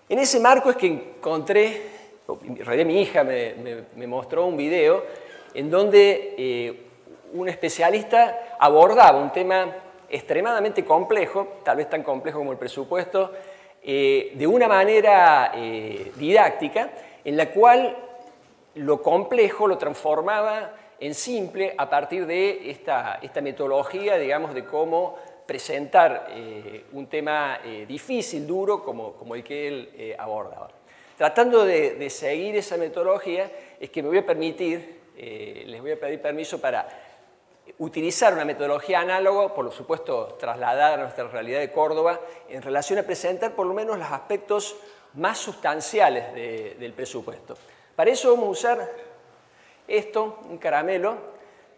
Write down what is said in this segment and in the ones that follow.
En ese marco es que encontré, en realidad mi hija me mostró un video en donde un especialista abordaba un tema extremadamente complejo, tal vez tan complejo como el presupuesto, de una manera didáctica, en la cual lo complejo lo transformaba en simple a partir de esta metodología, digamos, de cómo presentar un tema difícil, duro, como el que él abordaba. Tratando de seguir esa metodología, es que me voy a permitir, les voy a pedir permiso para utilizar una metodología análoga, por supuesto trasladada a nuestra realidad de Córdoba, en relación a presentar por lo menos los aspectos más sustanciales del presupuesto. Para eso vamos a usar esto, un caramelo,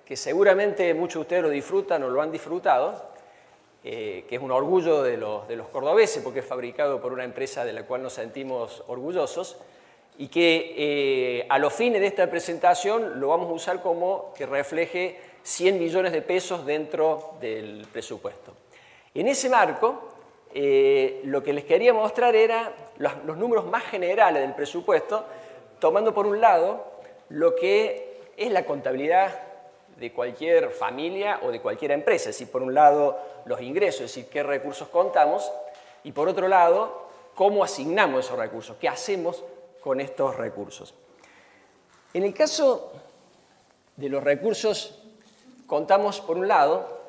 que seguramente muchos de ustedes lo disfrutan o lo han disfrutado, que es un orgullo de los cordobeses, porque es fabricado por una empresa de la cual nos sentimos orgullosos, y que a los fines de esta presentación lo vamos a usar como que refleje 100 millones de pesos dentro del presupuesto. En ese marco, lo que les quería mostrar era los números más generales del presupuesto, tomando por un lado lo que es la contabilidad de cualquier familia o de cualquier empresa, es decir, por un lado los ingresos, es decir, qué recursos contamos, y por otro lado, cómo asignamos esos recursos, qué hacemos con estos recursos. En el caso de los recursos, contamos por un lado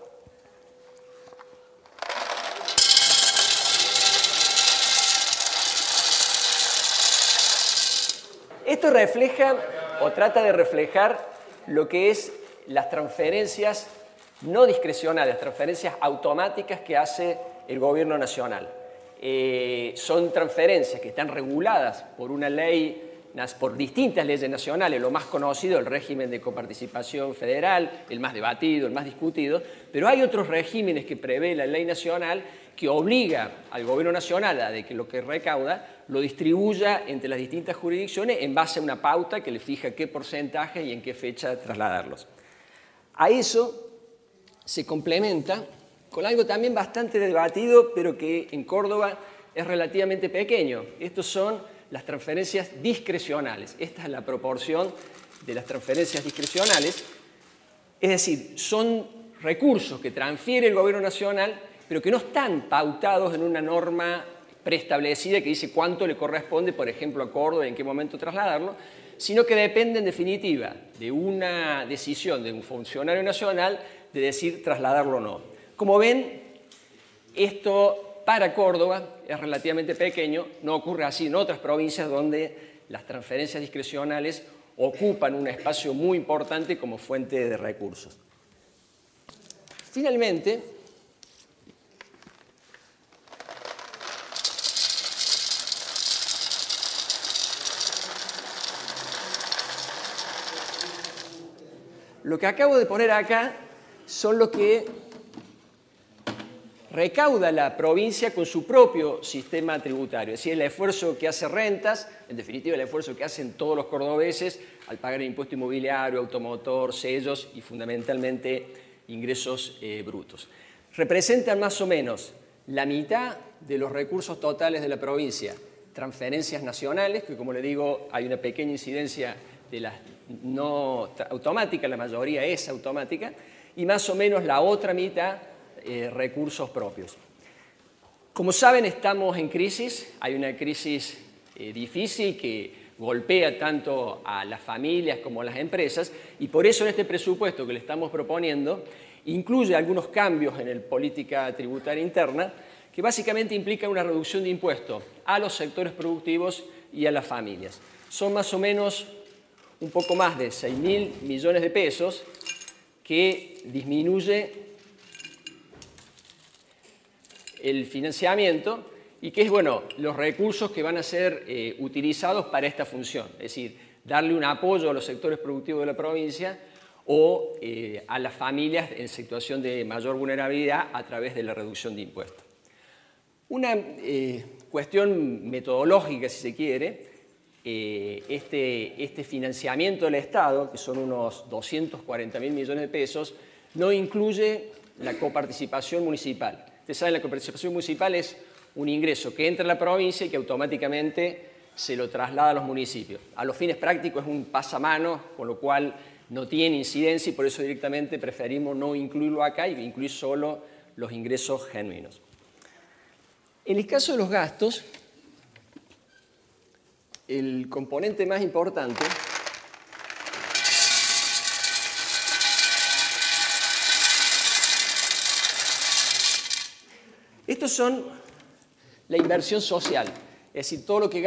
esto refleja o trata de reflejar lo que es las transferencias no discrecionales, las transferencias automáticas que hace el Gobierno Nacional. Son transferencias que están reguladas por una ley, por distintas leyes nacionales, lo más conocido, el régimen de coparticipación federal, el más debatido, el más discutido, pero hay otros regímenes que prevé la ley nacional que obliga al Gobierno Nacional a que lo que recauda lo distribuya entre las distintas jurisdicciones en base a una pauta que le fija qué porcentaje y en qué fecha trasladarlos. A eso se complementa con algo también bastante debatido, pero que en Córdoba es relativamente pequeño. Estos son las transferencias discrecionales. Esta es la proporción de las transferencias discrecionales. Es decir, son recursos que transfiere el Gobierno Nacional, pero que no están pautados en una norma preestablecida que dice cuánto le corresponde, por ejemplo, a Córdoba y en qué momento trasladarlo, sino que depende, en definitiva, de una decisión de un funcionario nacional de decir trasladarlo o no. Como ven, esto para Córdoba es relativamente pequeño, no ocurre así en otras provincias donde las transferencias discrecionales ocupan un espacio muy importante como fuente de recursos. Finalmente, lo que acabo de poner acá son lo que recauda la provincia con su propio sistema tributario, es decir, el esfuerzo que hace Rentas, en definitiva el esfuerzo que hacen todos los cordobeses al pagar el impuesto inmobiliario, automotor, sellos y fundamentalmente ingresos brutos. Representan más o menos la mitad de los recursos totales de la provincia, transferencias nacionales, que como le digo hay una pequeña incidencia de las no automática, la mayoría es automática, y más o menos la otra mitad recursos propios. Como saben, estamos en crisis, hay una crisis difícil que golpea tanto a las familias como a las empresas, y por eso en este presupuesto que le estamos proponiendo incluye algunos cambios en la política tributaria interna que básicamente implican una reducción de impuestos a los sectores productivos y a las familias. Son más o menos un poco más de 6.000 millones de pesos que disminuye el financiamiento y que es, bueno, los recursos que van a ser utilizados para esta función, es decir, darle un apoyo a los sectores productivos de la provincia o a las familias en situación de mayor vulnerabilidad a través de la reducción de impuestos. Una cuestión metodológica, si se quiere, este financiamiento del Estado, que son unos 240.000 millones de pesos, no incluye la coparticipación municipal. Ustedes saben, la coparticipación municipal es un ingreso que entra a la provincia y que automáticamente se lo traslada a los municipios. A los fines prácticos es un pasamano, con lo cual no tiene incidencia y por eso directamente preferimos no incluirlo acá y incluir solo los ingresos genuinos. En el caso de los gastos, el componente más importante estos son la inversión social, es decir, todo lo que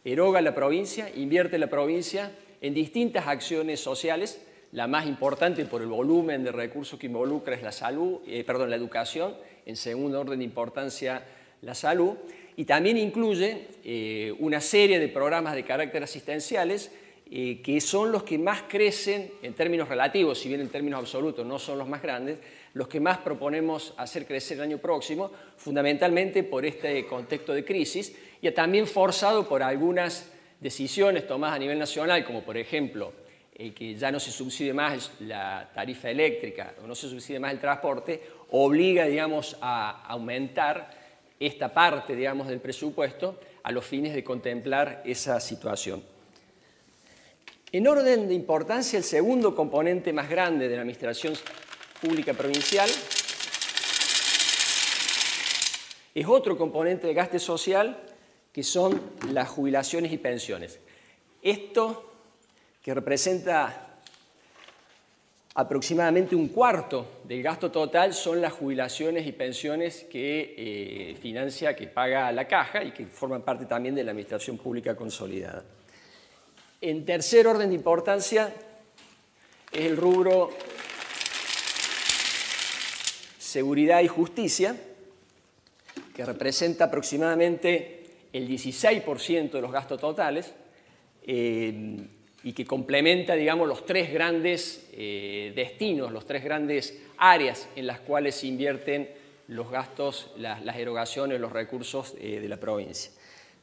eroga la provincia, invierte la provincia en distintas acciones sociales. La más importante por el volumen de recursos que involucra es la educación, en segundo orden de importancia la salud, y también incluye una serie de programas de carácter asistenciales que son los que más crecen en términos relativos, si bien en términos absolutos no son los más grandes, los que más proponemos hacer crecer el año próximo, fundamentalmente por este contexto de crisis y también forzado por algunas decisiones tomadas a nivel nacional, como por ejemplo que ya no se subsidie más la tarifa eléctrica o no se subsidie más el transporte, obliga, digamos, a aumentar esta parte, digamos, del presupuesto a los fines de contemplar esa situación. En orden de importancia, el segundo componente más grande de la administración pública provincial es otro componente de gasto social, que son las jubilaciones y pensiones. Esto, que representa aproximadamente un cuarto del gasto total, son las jubilaciones y pensiones que que paga la Caja y que forman parte también de la administración pública consolidada. En tercer orden de importancia es el rubro seguridad y justicia, que representa aproximadamente el 16% de los gastos totales y que complementa, digamos, los tres grandes destinos, los tres grandes áreas en las cuales se invierten los gastos, las erogaciones, los recursos de la provincia.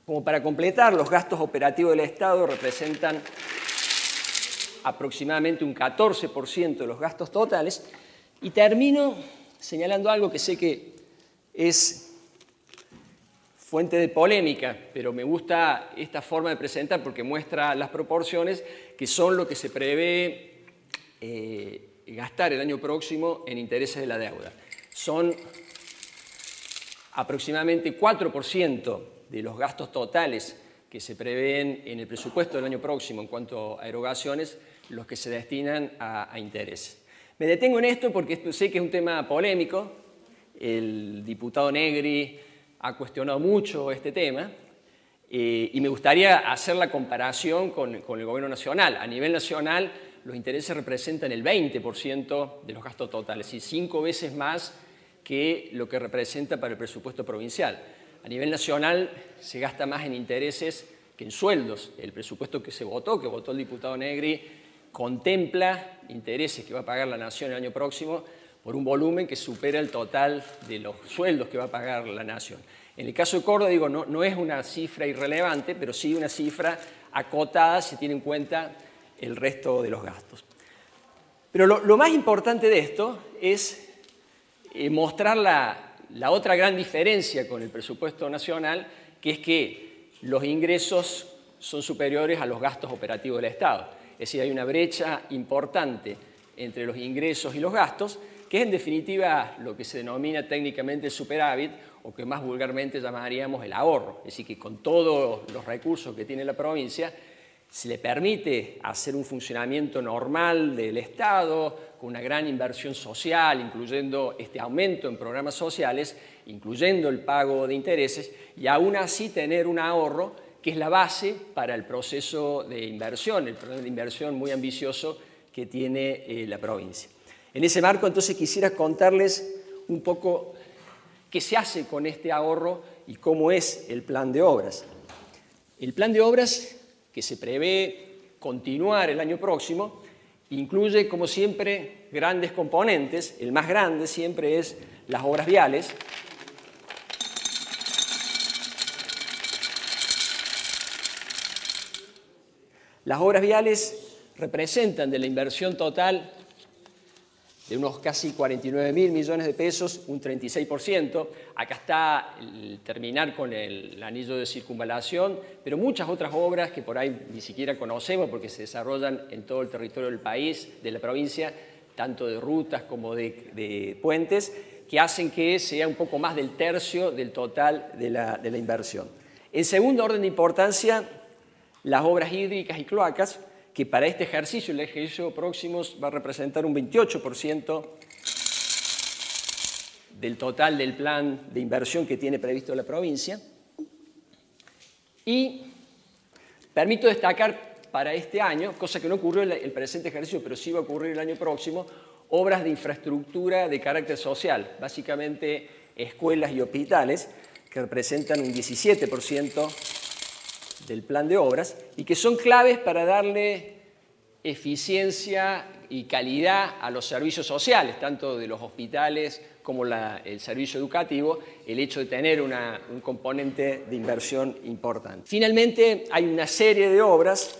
Como para completar, los gastos operativos del Estado representan aproximadamente un 14% de los gastos totales. Y termino señalando algo que sé que es fuente de polémica, pero me gusta esta forma de presentar porque muestra las proporciones que son lo que se prevé gastar el año próximo en intereses de la deuda. Son aproximadamente 4% de los gastos totales que se prevén en el presupuesto del año próximo en cuanto a erogaciones, los que se destinan a intereses. Me detengo en esto porque sé que es un tema polémico. El diputado Negri ha cuestionado mucho este tema y me gustaría hacer la comparación con el gobierno nacional. A nivel nacional, los intereses representan el 20% de los gastos totales, y 5 veces más que lo que representa para el presupuesto provincial. A nivel nacional se gasta más en intereses que en sueldos. El presupuesto que votó el diputado Negri, contempla intereses que va a pagar la Nación el año próximo por un volumen que supera el total de los sueldos que va a pagar la Nación. En el caso de Córdoba, digo, no es una cifra irrelevante, pero sí una cifra acotada si tiene en cuenta el resto de los gastos. Pero lo más importante de esto es mostrar la otra gran diferencia con el presupuesto nacional, que es que los ingresos son superiores a los gastos operativos del Estado. Es decir, hay una brecha importante entre los ingresos y los gastos, que es en definitiva lo que se denomina técnicamente el superávit, o que más vulgarmente llamaríamos el ahorro. Es decir, que con todos los recursos que tiene la provincia, se le permite hacer un funcionamiento normal del Estado, con una gran inversión social, incluyendo este aumento en programas sociales, incluyendo el pago de intereses, y aún así tener un ahorro que es la base para el proceso de inversión, el programa de inversión muy ambicioso que tiene la provincia. En ese marco, entonces, quisiera contarles un poco qué se hace con este ahorro y cómo es el plan de obras. El plan de obras, que se prevé continuar el año próximo, incluye, como siempre, grandes componentes. El más grande siempre es las obras viales. Las obras viales representan de la inversión total de unos casi 49.000 millones de pesos, un 36%. Acá está el terminar con el anillo de circunvalación, pero muchas otras obras que por ahí ni siquiera conocemos porque se desarrollan en todo el territorio del país, de la provincia, tanto de rutas como de puentes, que hacen que sea un poco más del tercio del total de la inversión. En segundo orden de importancia, las obras hídricas y cloacas, que para este ejercicio, el ejercicio próximo, va a representar un 28% del total del plan de inversión que tiene previsto la provincia. Y permito destacar para este año, cosa que no ocurrió en el presente ejercicio, pero sí va a ocurrir el año próximo, obras de infraestructura de carácter social, básicamente escuelas y hospitales, que representan un 17% del plan de obras y que son claves para darle eficiencia y calidad a los servicios sociales, tanto de los hospitales como el servicio educativo, el hecho de tener un componente de inversión importante. Finalmente, hay una serie de obras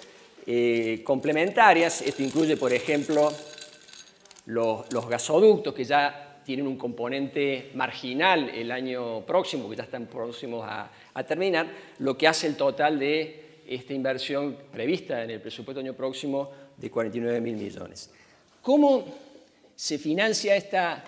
complementarias. Esto incluye, por ejemplo, los gasoductos, que ya tienen un componente marginal el año próximo, que ya están próximos a terminar, lo que hace el total de esta inversión prevista en el presupuesto del año próximo de 49.000 millones. ¿Cómo se financia esta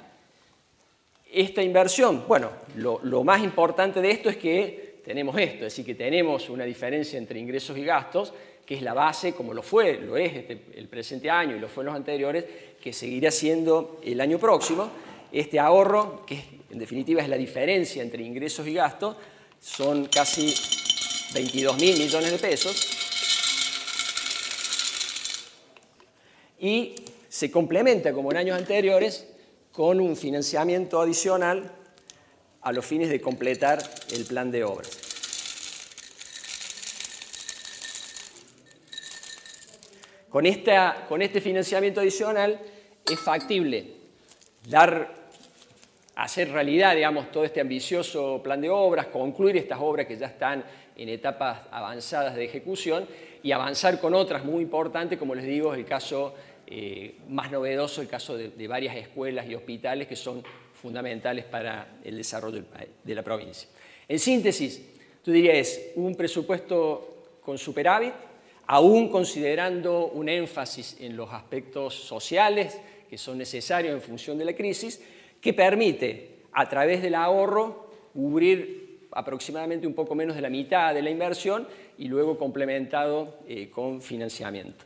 inversión? Bueno, lo más importante de esto es que tenemos esto, es decir, que tenemos una diferencia entre ingresos y gastos, que es la base, como lo es el presente año y lo fue en los anteriores, que seguirá siendo el año próximo. Este ahorro, que en definitiva es la diferencia entre ingresos y gastos, son casi 22.000 millones de pesos. Y se complementa, como en años anteriores, con un financiamiento adicional a los fines de completar el plan de obras. Con este financiamiento adicional es factible hacer realidad, digamos, todo este ambicioso plan de obras, concluir estas obras que ya están en etapas avanzadas de ejecución y avanzar con otras muy importantes, como les digo, es el caso más novedoso, el caso de varias escuelas y hospitales que son fundamentales para el desarrollo de la provincia. En síntesis, yo diría es un presupuesto con superávit, aún considerando un énfasis en los aspectos sociales que son necesarios en función de la crisis, que permite, a través del ahorro, cubrir aproximadamente un poco menos de la mitad de la inversión y luego complementado con financiamiento.